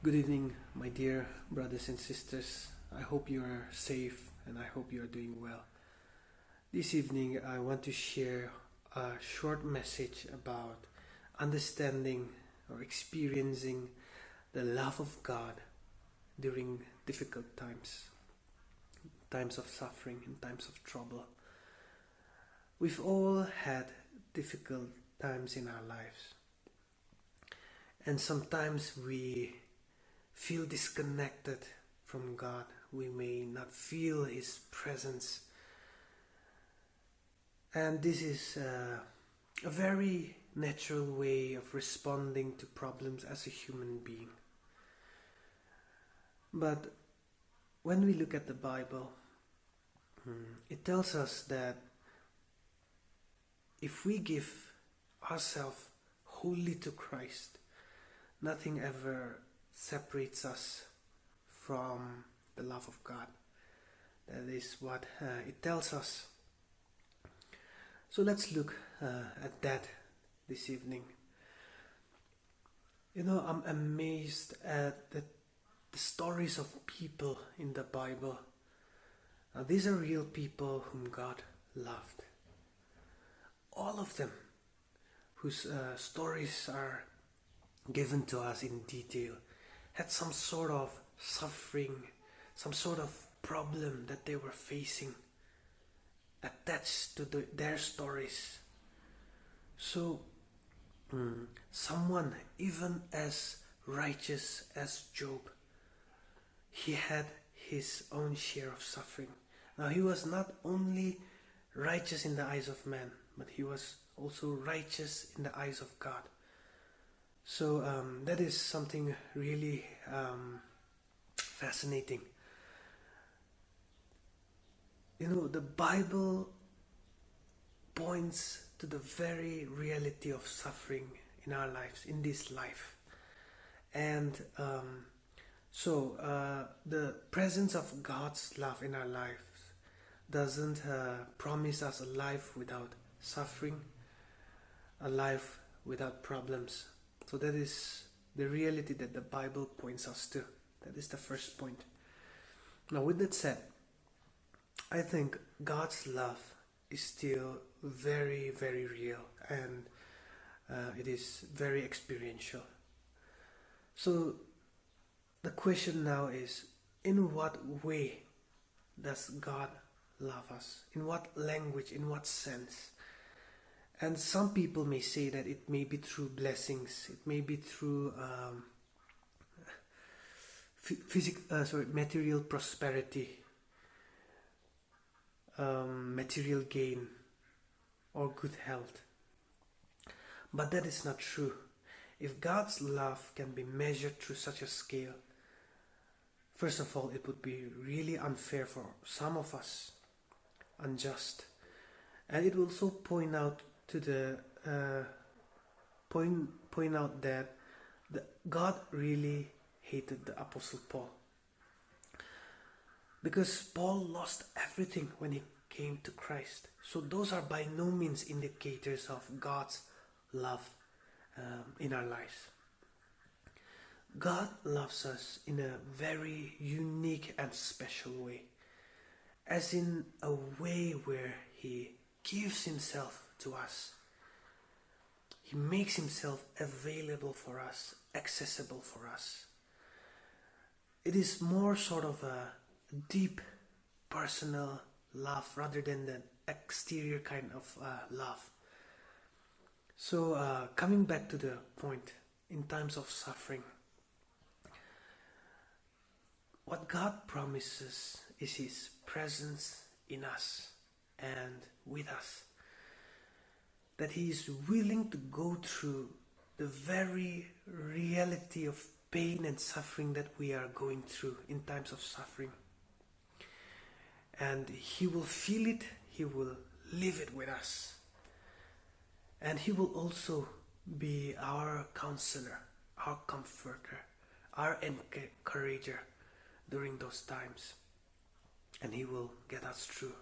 Good evening, my dear brothers and sisters. I hope you are safe and I hope you are doing well. This evening, I want to share a short message about understanding or experiencing the love of God during difficult times, times of suffering, and times of trouble. We've all had difficult times in our lives, and sometimes we feel disconnected from God. We may not feel His presence. And this is a very natural way of responding to problems as a human being. But when we look at the Bible, it tells us that if we give ourselves wholly to Christ, nothing ever separates us from the love of God. That is what it tells us. So let's look at that this evening. I'm amazed at the stories of people in the Bible. These are real people whom God loved. All of them, whose stories are given to us in detail, had some sort of suffering, some sort of problem that they were facing attached to their stories. So someone even as righteous as Job, he had his own share of suffering. Now he was not only righteous in the eyes of man, but he was also righteous in the eyes of God. So that is something really fascinating. The Bible points to the very reality of suffering in our lives, in this life. And the presence of God's love in our lives doesn't promise us a life without suffering, a life without problems. So that is the reality that the Bible points us to. That is the first point. Now, with that said, I think God's love is still very, very real, and it is very experiential. So the question now is, in what way does God love us? In what language, in what sense? And some people may say that it may be through blessings, it may be through material prosperity, material gain, or good health. But that is not true. If God's love can be measured through such a scale, first of all, it would be really unfair for some of us, unjust. And it will also point out that God really hated the Apostle Paul, because Paul lost everything when he came to Christ. So those are by no means indicators of God's love in our lives. God loves us in a very unique and special way, as in a way where He gives Himself to us. He makes Himself available for us, accessible for us. It is more sort of a deep, personal love rather than the exterior kind of love. So coming back to the point, in times of suffering, what God promises is His presence in us and with us. That He is willing to go through the very reality of pain and suffering that we are going through in times of suffering. And He will feel it, He will live it with us. And He will also be our counselor, our comforter, our encourager during those times. And He will get us through.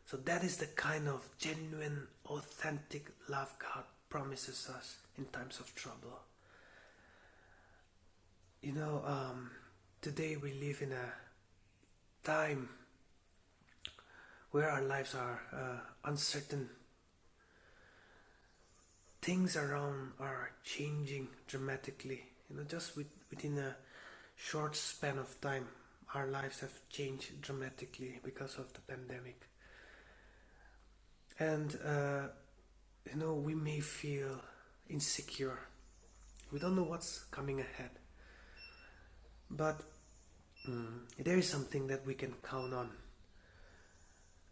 So that is the kind of genuine, authentic love God promises us in times of trouble. Today we live in a time where our lives are uncertain. Things around are changing dramatically. Just within a short span of time, our lives have changed dramatically because of the pandemic. And we may feel insecure. We don't know what's coming ahead. But there is something that we can count on,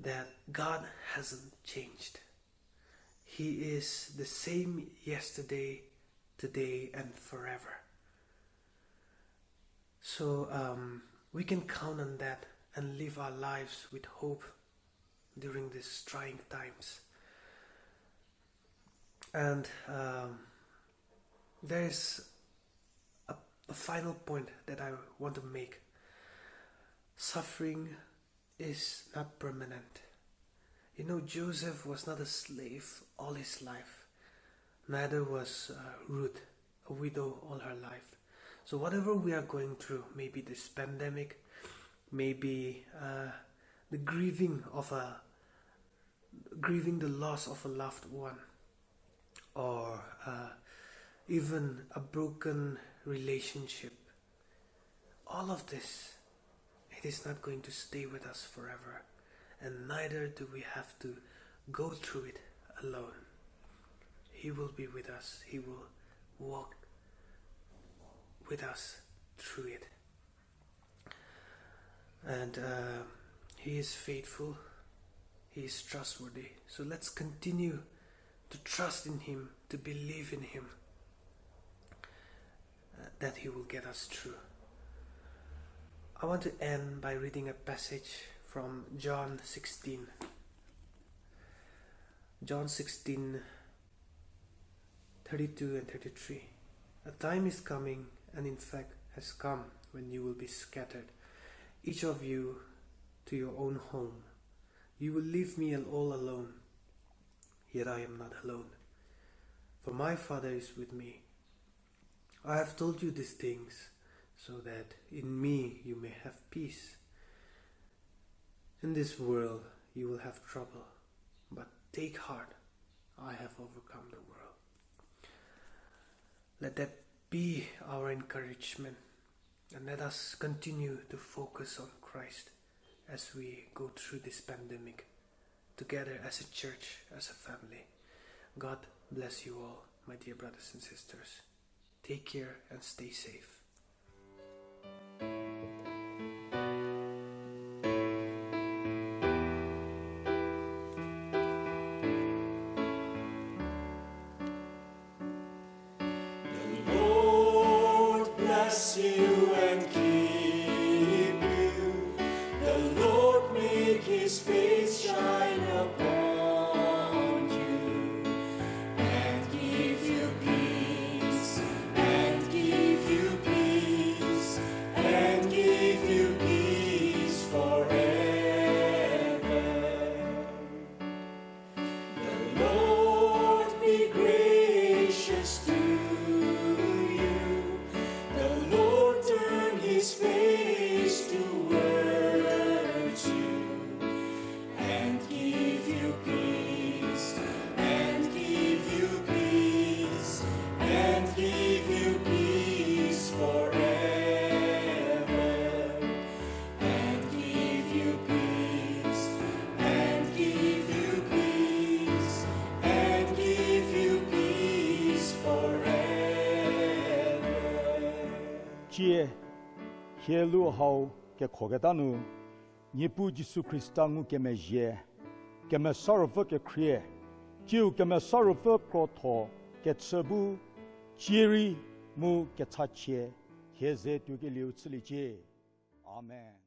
that God hasn't changed. He is the same yesterday, today, and forever. So we can count on that and live our lives with hope during these trying times. And there is a final point that I want to make. Suffering is not permanent. Joseph was not a slave all his life. Neither was Ruth, a widow all her life. So whatever we are going through, maybe this pandemic, maybe the grieving the loss of a loved one, or even a broken relationship, all of this, it is not going to stay with us forever, and neither do we have to go through it alone. He will be with us. He will walk with us through it. And He is faithful. He is trustworthy. So let's continue to trust in Him, to believe in Him, that He will get us through. I want to end by reading a passage from John 16. John 16, 32 and 33. A time is coming, and in fact has come, when you will be scattered, each of you to your own home. You will leave me all alone. Yet I am not alone, for my Father is with me. I have told you these things, so that in me you may have peace. In this world you will have trouble, but take heart, I have overcome the world. Let that be our encouragement, and let us continue to focus on Christ as we go through this pandemic, together as a church, as a family. God bless you all, my dear brothers and sisters. Take care and stay safe. Bless you and keep you. The Lord make His face shine upon you and give you peace, and give you peace, and give you peace forever. The Lord be gracious to His face towards you and give you peace, and give you peace, and give you peace forever, and give you peace, and give you peace, and give you peace forever. Hello how ke khogetanu ni pu Jesu Christangu ke me je ke me sorrow ke krie jiu ke me sorrow pro tho ke tsebu chiri mu ke tsache heze tu ke liu tsli je amen.